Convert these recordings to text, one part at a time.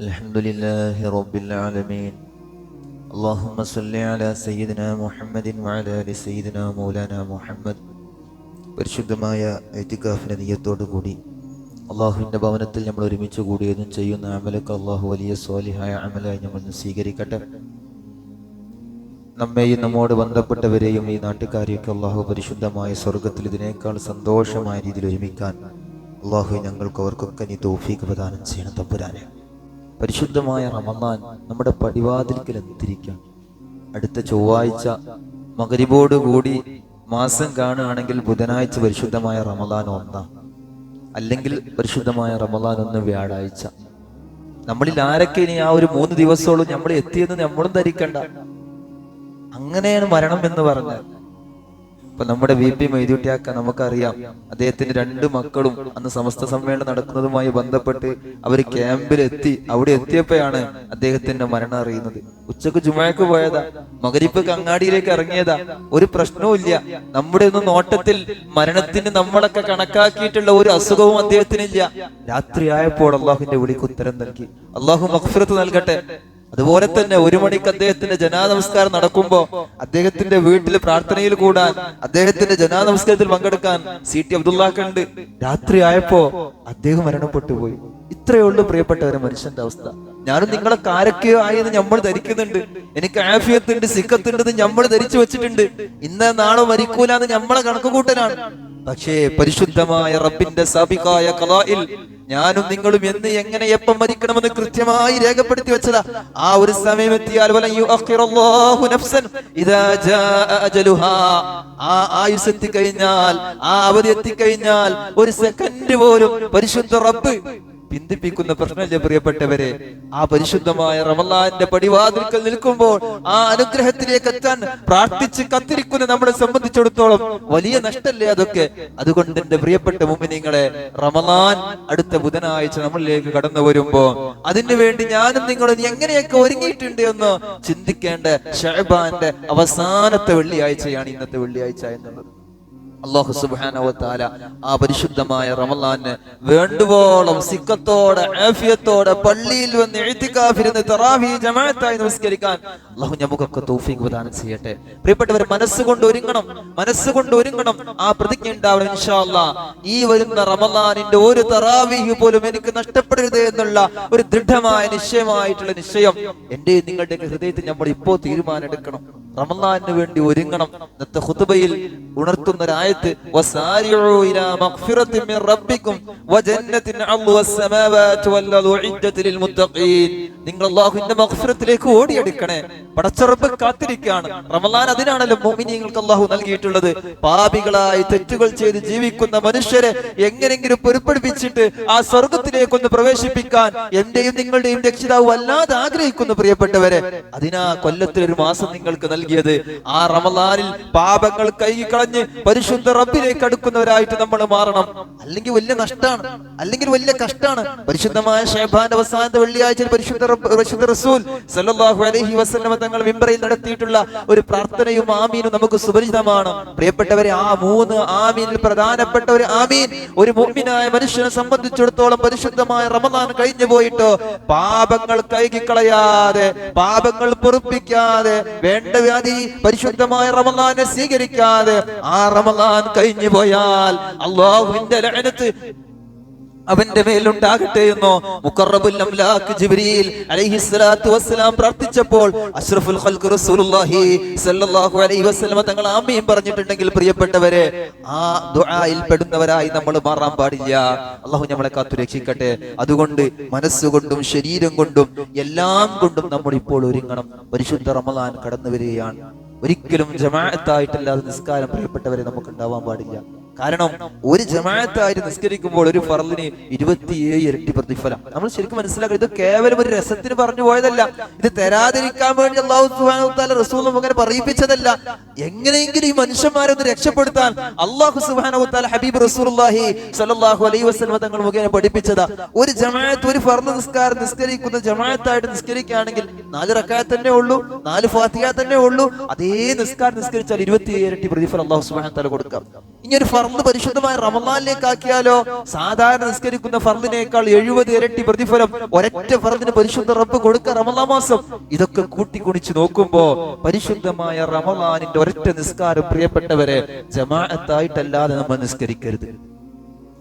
അൽഹംദുലില്ലാഹി റബ്ബിൽ ആലമീൻ. അല്ലാഹുമ്മ സ്വല്ലി അലാ സയ്യിദിനാ മുഹമ്മദിൻ വഅലാ ആലി സയ്യിദിനാ മൗലാനാ മുഹമ്മദ്. പരിശുദ്ധമായ ഇഅ്തികാഫിന്റെ നിയ്യത്തോടു കൂടി അള്ളാഹുവിൻ്റെ ഭവനത്തിൽ നമ്മൾ ഒരുമിച്ച് കൂടിയതും ചെയ്യുന്ന അമലൊക്കെ അള്ളാഹു വലിയ സ്വാലിഹായ അമലായി നമ്മൾ സ്വീകരിക്കട്ടെ. നമ്മെയും നമ്മോട് ബന്ധപ്പെട്ടവരെയും ഈ നാട്ടുകാരെയൊക്കെ അള്ളാഹു പരിശുദ്ധമായ സ്വർഗത്തിൽ ഇതിനേക്കാൾ സന്തോഷമായ രീതിയിൽ ഒരുമിക്കാൻ അള്ളാഹു ഞങ്ങൾക്ക് അവർക്കൊക്കെ നീ തൗഫീഖ് പ്രദാനം ചെയ്യണം തമ്പുരാനെ. പരിശുദ്ധമായ റമളാൻ നമ്മുടെ പടിവാതിൽക്കൽ എത്തിയിരിക്കുകയാണ്. അടുത്ത ചൊവ്വാഴ്ച മഗ്രിബോട് കൂടി മാസം കാണുകയാണെങ്കിൽ ബുധനാഴ്ച പരിശുദ്ധമായ റമളാൻ 1, അല്ലെങ്കിൽ പരിശുദ്ധമായ റമളാൻ 1 വ്യാഴാഴ്ച. നമ്മളിൽ ആരൊക്കെ ഇനി ആ ഒരു 3 ദിവസത്തോളം നമ്മൾ എത്തിയെന്ന് നമ്മളും ധരിക്കണ്ട. അങ്ങനെയാണ് മരണം എന്ന് പറഞ്ഞാൽ. ഇപ്പൊ നമ്മുടെ VP മൈദൂട്ടിയാക്ക നമുക്കറിയാം, അദ്ദേഹത്തിന്റെ 2 മക്കളും അന്ന് സമസ്ത സമ്മേളനം നടക്കുന്നതുമായി ബന്ധപ്പെട്ട് അവർ ക്യാമ്പിലെത്തി. അവിടെ എത്തിയപ്പോഴാണ് അദ്ദേഹത്തിന്റെ മരണം അറിയുന്നത്. ഉച്ചക്ക് ജുമഅക്ക് പോയതാ, മഗ്രിബിക്ക് അങ്ങാടിയിലേക്ക് ഇറങ്ങിയതാ. ഒരു പ്രശ്നവും ഇല്ല. നമ്മുടെ ഒന്നും നോട്ടത്തിൽ മരണത്തിന് നമ്മളൊക്കെ കണക്കാക്കിയിട്ടുള്ള ഒരു അസുഖവും അദ്ദേഹത്തിനില്ല. രാത്രിയായപ്പോൾ അള്ളാഹുവിന്റെ വിളിക്ക് ഉത്തരം നൽകി. അള്ളാഹു മഗ്ഫിറത്ത് നൽകട്ടെ. അതുപോലെ തന്നെ 1 മണിക്ക് അദ്ദേഹത്തിന്റെ ജനാസ നമസ്കാരം നടക്കുമ്പോ അദ്ദേഹത്തിന്റെ വീട്ടിൽ പ്രാർത്ഥനയിൽ കൂടാൻ, അദ്ദേഹത്തിന്റെ ജനാസ നമസ്കാരത്തിൽ പങ്കെടുക്കാൻ CT അബ്ദുള്ളാക്കുണ്ട്. രാത്രിയായപ്പോ അദ്ദേഹം മരണപ്പെട്ടു പോയി. ഇത്രയേ ഉള്ളൂ പ്രിയപ്പെട്ടവരെ മനുഷ്യന്റെ അവസ്ഥ. ഞാനും നിങ്ങളൊക്കെ ആരൊക്കെയോ ആയെന്ന് നമ്മൾ ധരിക്കുന്നുണ്ട്. എനിക്ക് ആഫിയത്തുണ്ട്, സിക്കത്തുണ്ടെന്ന് നമ്മൾ ധരിച്ചു വെച്ചിട്ടുണ്ട്. ഇന്ന് നാളെ മരിക്കൂലെന്ന് നമ്മളെ കണക്കുകൂട്ടലാണ്. പക്ഷേ പരിശുദ്ധമായ റബ്ബിന്റെ സാബിഖായ ഖലാഇൽ ഞാനും നിങ്ങളും എന്ന് എങ്ങനെ എപ്പം മരിക്കണമെന്ന് കൃത്യമായി രേഖപ്പെടുത്തി വെച്ചതാ. ആ ഒരു സമയം എത്തിയാൽ ആ ആയുസ് എത്തിക്കഴിഞ്ഞാൽ, ആ അവധി എത്തിക്കഴിഞ്ഞാൽ ഒരു സെക്കൻഡ് പോലും പരിശുദ്ധ റബ്ബ് പിന്തിപ്പിക്കുന്ന പ്രശ്നമില്ല പ്രിയപ്പെട്ടവരെ. ആ പരിശുദ്ധമായ റമളാന്റെ പടിവാതിൽക്കൽ നിൽക്കുമ്പോൾ ആ അനുഗ്രഹത്തിലേക്ക് എത്താൻ പ്രാർത്ഥിച്ച് കത്തിരിക്കുന്ന നമ്മളെ സംബന്ധിച്ചിടത്തോളം വലിയ നഷ്ടല്ലേ അതൊക്കെ. അതുകൊണ്ട് എന്റെ പ്രിയപ്പെട്ട മുഅ്മിനീങ്ങളെ, റമളാൻ അടുത്ത ബുധനാഴ്ച നമ്മളിലേക്ക് കടന്നു വരുമ്പോ അതിനു വേണ്ടി ഞാനും നിങ്ങളും എങ്ങനെയൊക്കെ ഒരുങ്ങിയിട്ടുണ്ട് എന്ന് ചിന്തിക്കേണ്ട ശഅബാന്റെ അവസാനത്തെ വെള്ളിയാഴ്ചയാണ് ഇന്നത്തെ വെള്ളിയാഴ്ച എന്നുള്ളത്. അല്ലാഹു സുബ്ഹാനഹു വ തആല ആ പരിശുദ്ധമായ റമളാനെ വേണ്ടുവോളം സിക്കത്തോടെ ആഫിയത്തോടെ പള്ളിയിൽ വന്ന് ഇഅ്തികാഫിരുന്ന് തറാവീഹ് ജമാഅത്തായി നമസ്കരിക്കാൻ അല്ലാഹു നമുക്കൊക്കെ തൗഫീഖ് പ്രദാനം ചെയ്യട്ടെ. പ്രിയപ്പെട്ടവരെ, മനസ്സുകൊണ്ട് ഒരുങ്ങണം. ആ പ്രതിജ്ഞ ഉണ്ടാവണം ഇൻഷാ അല്ലാഹ്. ഈ വരുന്ന റമളാനിന്റെ ഒരു തറാവീഹ് പോലും എനിക്ക് നഷ്ടപ്പെടരുത് എന്നുള്ള ഒരു ദൃഢമായ നിശ്ചയമായിട്ടുള്ള നിശ്ചയം എന്റെ നിങ്ങളുടെ ഹൃദയത്തിൽ നമ്മൾ ഇപ്പോൾ തീരുമാനം എടുക്കണം. റമളാനിന് വേണ്ടി ഒരുങ്ങണം. ഇന്നത്തെ ഖുതുബയിൽ ഉണർത്തുന്ന ആയത്ത് വസാരിഉ ഇലാ മഗ്ഫിറത്തിൻ മിർ റബ്ബിക്കും വജന്നത്തിൻ അർളുഹാ അസ്സമാവാതു വൽ അർളു ഉഇദ്ദത ലിൽ മുത്തഖീൻ. നിങ്ങൾ അല്ലാഹുവിന്റെ മഗ്ഫിറത്തിലേക്ക് ഓടിയെടുക്കണേ. പടച്ച റബ്ബ് കാത്തിരിക്കുകയാണ്. റമളാൻ അതിനാണല്ലോ മുഅ്മിനീങ്ങൾക്ക് അല്ലാഹു നൽകിയിട്ടുള്ളത്. പാപികളായി തെറ്റുകൾ ചെയ്ത് ജീവിക്കുന്ന മനുഷ്യരെ എങ്ങനെയെങ്കിലും പൊരുത്തപ്പെടുപ്പിച്ചിട്ട് ആ സ്വർഗ്ഗത്തിലേക്കൊന്ന് പ്രവേശിപ്പിക്കാൻ എന്റെയും നിങ്ങളുടെയും രക്ഷിതാവ് വല്ലാതെ ആഗ്രഹിക്കുന്നു പ്രിയപ്പെട്ടവരെ. അതിനാ കൊല്ലത്തിൽ ഒരു മാസം നിങ്ങൾക്ക് നൽകിയത്. ആ റമളാനിൽ പാപങ്ങൾ കഴുകിക്കളഞ്ഞ് പരിശുദ്ധ റബ്ബിലേക്ക് അടുക്കുന്നവരായിട്ട് നമ്മൾ മാറണം. അല്ലെങ്കിൽ വലിയ നഷ്ടമാണ്, അല്ലെങ്കിൽ വലിയ കഷ്ടമാണ്. പരിശുദ്ധമായ ശഅബാന്റെ അവസാനത്തെ വെള്ളിയാഴ്ച പരിശുദ്ധ റസൂൽ സല്ലല്ലാഹു അലൈഹി വസല്ലം തങ്ങൾ മിമ്പറിൽ നടത്തിയിട്ടുള്ള ഒരു പ്രാർത്ഥനയും ആമീനും നമുക്ക് സുപരിചിതമാണ് പ്രിയപ്പെട്ടവരെ. ആ 3 ആമീനിൽ പ്രധാനപ്പെട്ട ഒരു ആമീൻ ഒരു മുഅ്മിനായ മനുഷ്യനെ സംബന്ധിച്ചിടത്തോളം പരിശുദ്ധമായ റമളാൻ കഴിഞ്ഞു പോയിട്ടോ പാപങ്ങൾ കഴുകിക്കളയാതെ, പാപങ്ങൾ പൊറുപ്പിക്കാതെ, വേണ്ട വ്യാധി പരിശുദ്ധമായ റമളാനെ സ്വീകരിക്കാതെ ആ റമളാൻ കഴിഞ്ഞു പോയാൽ അല്ലാഹുവിന്റെ ലഅനത്ത് അവന്റെ മേലുണ്ടാകട്ടെ എന്നോ മുഖറബുൽ അംലാക്ക് ജിബ്രീൽ അലൈഹിസ്സലാത്തു വസ്സലാം പ്രാർത്ഥിച്ചപ്പോൾ അഷ്റഫുൽ ഖൽഖ് റസൂലുള്ളാഹി സ്വല്ലല്ലാഹു അലൈഹി വസല്ലം തങ്ങൾ ആമീൻ പറഞ്ഞിട്ടുണ്ടെങ്കിൽ പ്രിയപ്പെട്ടവരെ, ആ ദുആയിൽ പെടുന്നവരായി നമ്മൾ മാറാൻ പാടില്ല. അല്ലാഹു നമ്മളെ കാത്തു രക്ഷിക്കട്ടെ. അതുകൊണ്ട് മനസ്സുകൊണ്ടും ശരീരം കൊണ്ടും എല്ലാം കൊണ്ടും നമ്മൾ ഇപ്പോൾ ഒരുങ്ങണം. പരിശുദ്ധ റമളാൻ കടന്നു വരികയാണ്. ഒരിക്കലും ജമാഅത്തായിട്ടല്ലാതെ നിസ്കാരം പ്രിയപ്പെട്ടവരെ നമുക്ക് ഉണ്ടാവാൻ പാടില്ല. കാരണം ഒരു ജമാഅത്തായിട്ട് നിസ്കരിക്കുമ്പോൾ ഒരു ഫർളിന് 27 ഇരട്ടി പ്രതിഫലം. നമ്മൾ ശരിക്കും മനസ്സിലാക്കുക, ഇത് കേവലം ഒരു രസത്തിന് പറഞ്ഞു പോയതല്ല. ഇത് തരാതിരിക്കാൻ വേണ്ടി അല്ലാഹു സുബ്ഹാനഹു വ തആല റസൂൽ അങ്ങനെ പറയിപ്പിച്ചതല്ല. എങ്ങനെയെങ്കിലും ഈ മനുഷ്യന്മാരെ ഒന്ന് രക്ഷപ്പെടുത്താൻ അല്ലാഹു സുബ്ഹാനഹു വ തആല ഹബീബ് റസൂലുള്ളാഹി സ്വല്ലല്ലാഹു അലൈഹി വസല്ലം തങ്ങൾ മുഖേന പഠിപ്പിച്ചതാ. ഒരു ജമാഅത്ത്, ഒരു ഫർള് നിസ്കാരം നിസ്കരിക്കുന്ന ജമാഅത്തായിട്ട് നിസ്കരിക്കുകയാണെങ്കിൽ 4 റക്അത്ത് തന്നെ ഉള്ളൂ, 4 ഫാത്തിഹ തന്നെ ഉള്ളൂ. അതേ നിസ്കാരം നിസ്കരിച്ചാൽ 27 ഇരട്ടി പ്രതിഫലം അല്ലാഹു സുബ്ഹാനഹു വ തആല കൊടുക്കാം. ഇനി ഒരു ഫർദ് പരിശുദ്ധമായ റമളാനിലേക്ക് ആക്കിയാലോ സാധാരണ നിസ്കരിക്കുന്ന ഫർദിനേക്കാൾ 70 ഇരട്ടി പ്രതിഫലം ഒരൊറ്റ ഫർദിന് പരിശുദ്ധ റബ്ബ് കൊടുക്കുക റമളാൻ മാസം. ഇതൊക്കെ കൂട്ടിക്കുണിച്ച് നോക്കുമ്പോ പരിശുദ്ധമായ റമളാനിന്റെ ഒരൊറ്റ നിസ്കാരം പ്രിയപ്പെട്ടവരെ ജമാഅത്തായിട്ടല്ലാതെ നമ്മൾ നിസ്കരിക്കരുത്.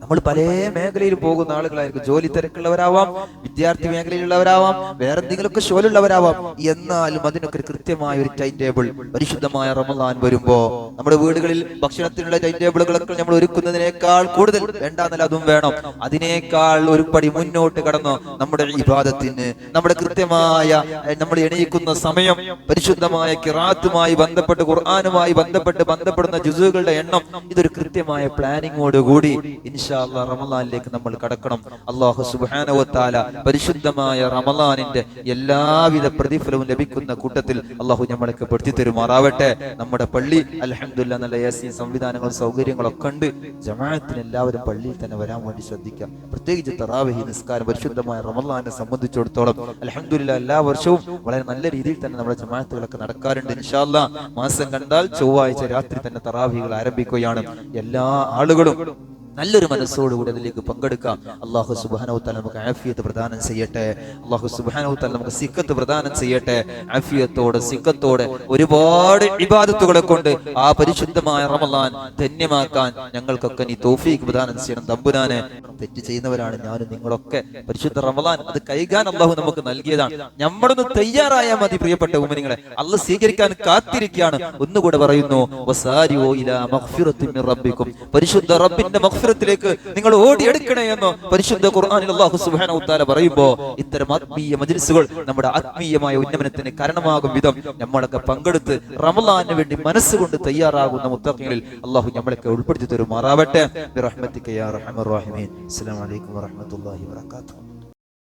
നമ്മൾ പല മേഖലയിൽ പോകുന്ന ആളുകളായിരിക്കും. ജോലി തിരക്കുള്ളവരാവാം, വിദ്യാർത്ഥി മേഖലയിലുള്ളവരാവാം, വേറെ എന്തെങ്കിലുമൊക്കെ ഷോലുള്ളവരാവാം. എന്നാലും അതിനൊക്കെ കൃത്യമായ ഒരു ടൈം ടേബിൾ പരിശുദ്ധമായ റമളാൻ വരുമ്പോ നമ്മുടെ വീടുകളിൽ ഭക്ഷണത്തിനുള്ള ടൈം ടേബിളുകളൊക്കെ നമ്മൾ ഒരുക്കുന്നതിനേക്കാൾ കൂടുതൽ വേണ്ടാന്നല്ല, അതും വേണം. അതിനേക്കാൾ ഒരു പടി മുന്നോട്ട് കടന്നു നമ്മുടെ ഇബാദത്തിന്, നമ്മുടെ കൃത്യമായ നമ്മൾ എണീക്കുന്ന സമയം, പരിശുദ്ധമായ ഖിറാഅത്തുമായി ബന്ധപ്പെട്ട് ഖുർആനുമായി ബന്ധപ്പെടുന്ന ജുസുകളുടെ എണ്ണം, ഇതൊരു കൃത്യമായ പ്ലാനിങ്ങോട് കൂടി ഇൻഷാ അല്ലാഹ് റമളാനിലേക്ക് നമ്മൾ കടക്കണം. അല്ലാഹു സുബ്ഹാനഹു വ തആല പരിശുദ്ധമായ റമളാനിന്റെ എല്ലാവിധ പ്രതിഫലവും ലഭിക്കുന്ന കൂട്ടത്തിൽ അല്ലാഹു നമ്മളെ പെടുത്തി തരുമാറാവട്ടെ. നമ്മുടെ പള്ളി അൽഹംദുലില്ലാഹ് നല്ല AC സംവിധാനങ്ങളും സൗകര്യങ്ങളൊക്കെ ഉണ്ട്. ജമാഅത്തിന് എല്ലാവരും പള്ളിയിൽ തന്നെ വരാൻ വേണ്ടി ശ്രദ്ധിക്കാം. പ്രത്യേകിച്ച് തറാവീഹ് നിസ്കാരം പരിശുദ്ധമായ റമളാനെ സംബന്ധിച്ചിടത്തോളം അൽഹംദുലില്ലാഹ് എല്ലാ വർഷവും വളരെ നല്ല രീതിയിൽ തന്നെ നമ്മുടെ ജമാഅത്തുകളൊക്കെ നടക്കാറുണ്ട്. ഇൻഷാ അല്ലാഹ് മാസം കണ്ടാൽ ചൊവ്വാഴ്ച രാത്രി തന്നെ തറാവീഹുകൾ ആരംഭിക്കുകയാണ്. എല്ലാ ആളുകളും നല്ലൊരു മനസ്സോടുകൂടി അതിലേക്ക് പങ്കെടുക്കാം. അല്ലാഹു സുബ്ഹാനഹു വ തആല നമുക്ക് ആഫിയത്ത് പ്രദാനം ചെയ്യട്ടെ. അല്ലാഹു സുബ്ഹാനഹു വ തആല നമുക്ക് സിക്കത്ത് പ്രദാനം ചെയ്യട്ടെ. ആഫിയത്തോടെ സിക്കത്തോടെ ഒരുപാട് ഇബാദത്തുകളെ കൊണ്ട് ആ പരിശുദ്ധമായ റമളാൻ ധന്യമാക്കാൻ ഞങ്ങൾക്കൊക്കെ നീ തൗഫീഖ് പ്രദാനം ചെയ്യണം തമ്പുരാനെ. തെറ്റ് ചെയ്യുന്നവരാണ് ഞാനും നിങ്ങളൊക്കെ. പരിശുദ്ധ റമളാൻ അത് കൈകാൻ അല്ലാഹു നമുക്ക് നൽകിയതാണ്. നമ്മളൊന്ന് തയ്യാറായാൽ മതി പ്രിയപ്പെട്ട ഉമ്മനികളെ. അല്ലാഹു സ്വീകരിക്കാൻ കാത്തിരിക്കുകയാണ്. ഒന്നുകൂടെ പറയുന്നു, വസാരിഉ ഇലാ മഗ്ഫിറത്തിൻ മിർ റബ്ബിക്കും, പരിശുദ്ധ റബ്ബിന്റെ മഗ്ഫിറത്തിലേക്ക് നിങ്ങൾ ഓടിയെടുക്കണേ എന്ന് പരിശുദ്ധ ഖുർആനിൽ അല്ലാഹു സുബ്ഹാനഹു വ തആല പറയുമ്പോൾ ഇത്തരം ആത്മീയ മജ്ലിസുകൾ നമ്മുടെ ആത്മീയമായ ഉന്നമനത്തിന് കാരണമാകും വിധം നമ്മളൊക്കെ പങ്കെടുത്ത് റമളാനിന് വേണ്ടി മനസ്സുകൊണ്ട് തയ്യാറാകുന്ന മുത്തഖീങ്ങളിൽ അല്ലാഹു നമ്മളൊക്കെ ഉൾപ്പെടുത്തി തരുമാറാവട്ടെ. ബിറഹ്മതിക യാ അർഹമർ റഹീമീൻ. അസ്സലാമു അലൈക്കും വറഹ്മത്തുള്ളാഹി വബറകാതുഹു.